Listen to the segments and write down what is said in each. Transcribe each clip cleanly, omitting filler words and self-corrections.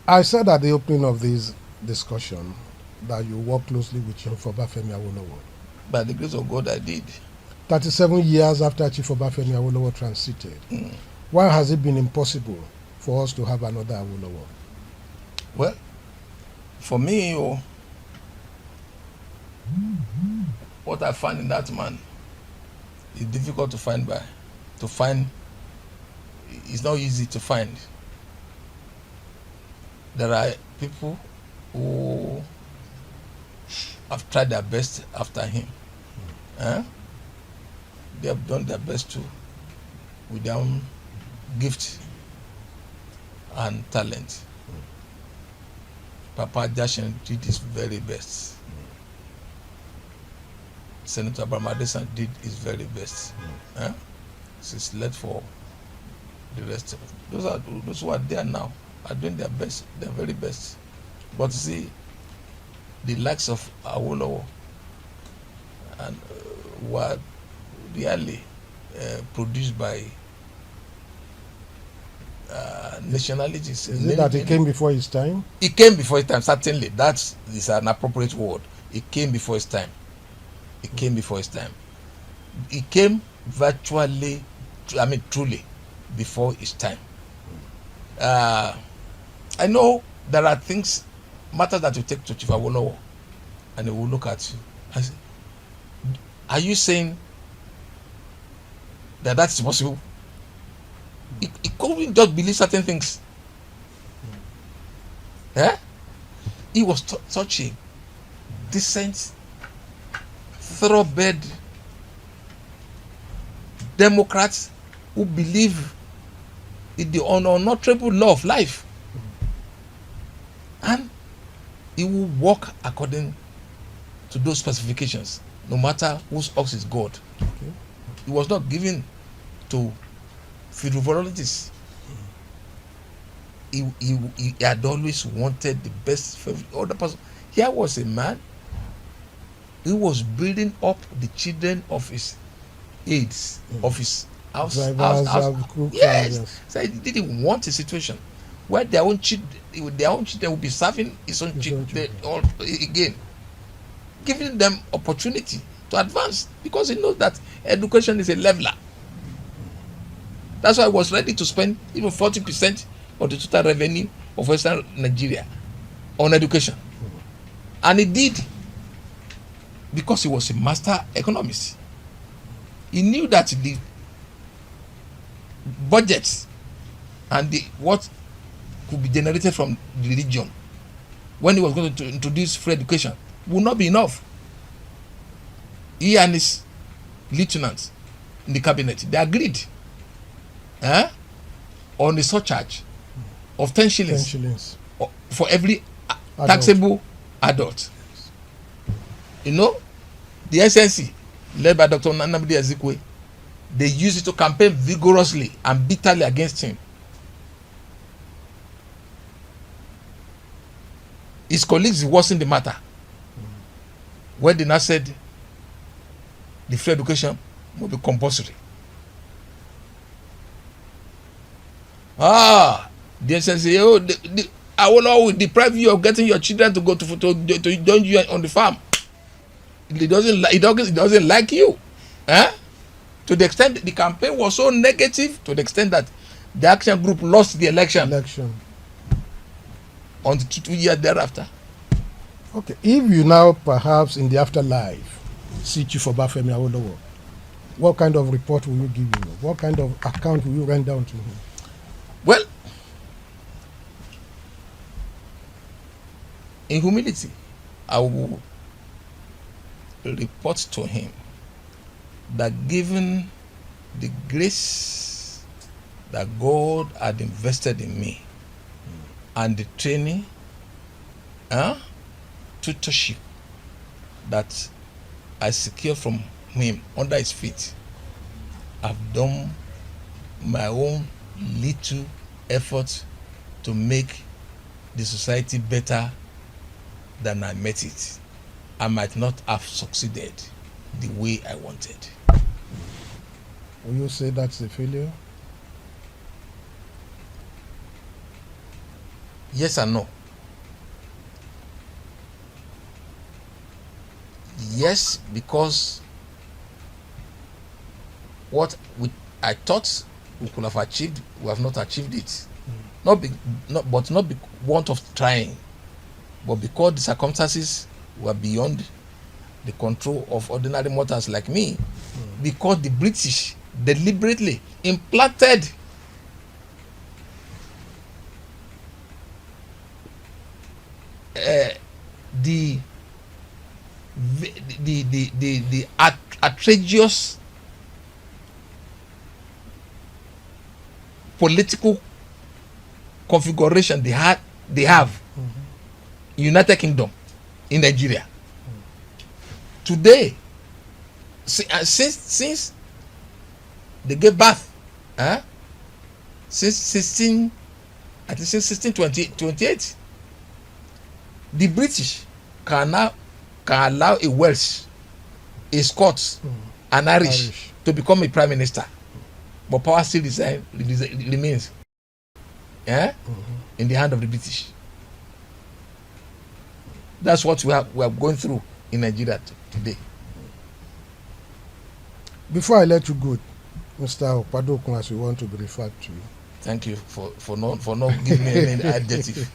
I said at the opening of this discussion that you work closely with Chief Obafemi Awolowo. By the grace of God, I did. 37 years after Chief Obafemi Awolowo transited, why has it been impossible for us to have another Awolowo? Well, for me, what I find in that man is difficult to find it's not easy to find. There are people who have tried their best after him. They have done their best too, with their own gift and talent. Papa Jashin did his very best. Senator Abramadesan did his very best. She's left for the rest of it. Those who are there now are doing their best, their very best. But see, the likes of Awolowo and were really produced by nationalities. Is it that he came before his time? He came before his time, certainly. That is an appropriate word. He came before his time. He came before his time. He came virtually, truly, before his time. I know there are matters that you take to Chief Awolowo, and he will look at you and say, are you saying that that's possible? He couldn't just believe certain things. He was such a decent, thoroughbred Democrat who believe in the unalterable law of life, and he will work according to those specifications, no matter whose ox is God. Okay. He was not given to frivolities. He had always wanted the best for every other person. Here was a man who was building up the children of his aides, of his house. Yes. So he didn't want a situation where their own children will be serving his own children again, giving them opportunity to advance, because he knows that education is a leveler. That's why I was ready to spend even 40% of the total revenue of Western Nigeria on education. And he did, because he was a master economist. He knew that the budgets and what could be generated from the region when he was going to introduce free education would not be enough. He and his lieutenants in the cabinet, they agreed on a surcharge of 10 shillings for every taxable adult. You know, the SNC, led by Dr. Nnamdi Ezekwe, they used it to campaign vigorously and bitterly against him. His colleagues worsened the matter when they now said the free education will be compulsory. The SNC, Awolowo will deprive you of getting your children to go to join you on the farm. It doesn't like you. To the extent the campaign was so negative, to the extent that the action group lost the election. On the 2 years thereafter. Okay, if you now perhaps in the afterlife see Chief Obafemi Awolowo, what kind of report will you give him? What kind of account will you render unto him? Well, in humility, I will report to him that given the grace that God had invested in me and the training, tutorship that I secured from him under his feet, I've done my own little effort to make the society better than I met it. I might not have succeeded the way I wanted. Will you say that's a failure? Yes and no. Yes, because what I thought we could have achieved, we have not achieved it. Not be want of trying, but because the circumstances were beyond the control of ordinary mortals like me, because the British deliberately implanted the outrageous political configuration they have United Kingdom in Nigeria today. Since they gave birth, since 1628, the British can allow a Welsh, a Scots, an Irish to become a prime minister, but power still remains in the hand of the British. That's what we are going through in Nigeria today. Before I let you go, Mr. Opadokun, as we want to be referred to you. Thank you for not giving me any adjective.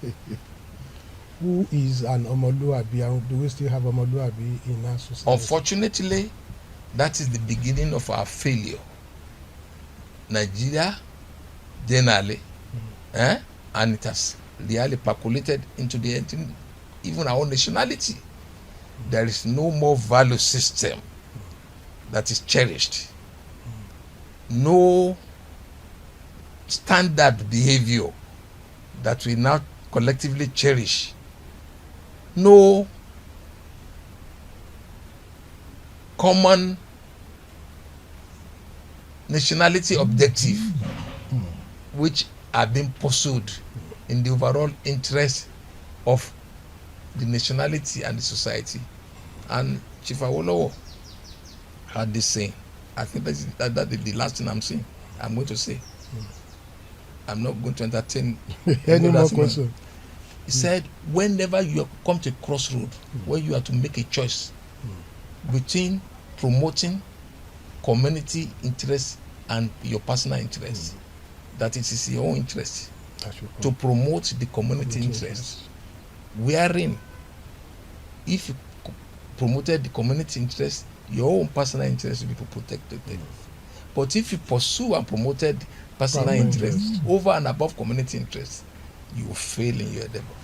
Who is an Omoluabi, and do we still have Omoluabi in our society? Unfortunately, that is the beginning of our failure. Nigeria, generally, and it has really percolated into even our own nationality. There is no more value system that is cherished. No standard behavior that we now collectively cherish. No common nationality objective which are being pursued in the overall interest of the nationality and the society. And Chief Awolowo had this saying. I think that is the last thing I'm going to say. I'm not going to entertain any more questions. He said, whenever you come to a crossroad where you have to make a choice between promoting community interest and your personal interest, that it is your own interest to promote the community interest. Wherein, if you promoted the community interest, your own personal interest will be protected. But if you pursue and promoted personal interest over and above community interest, you will fail in your endeavor.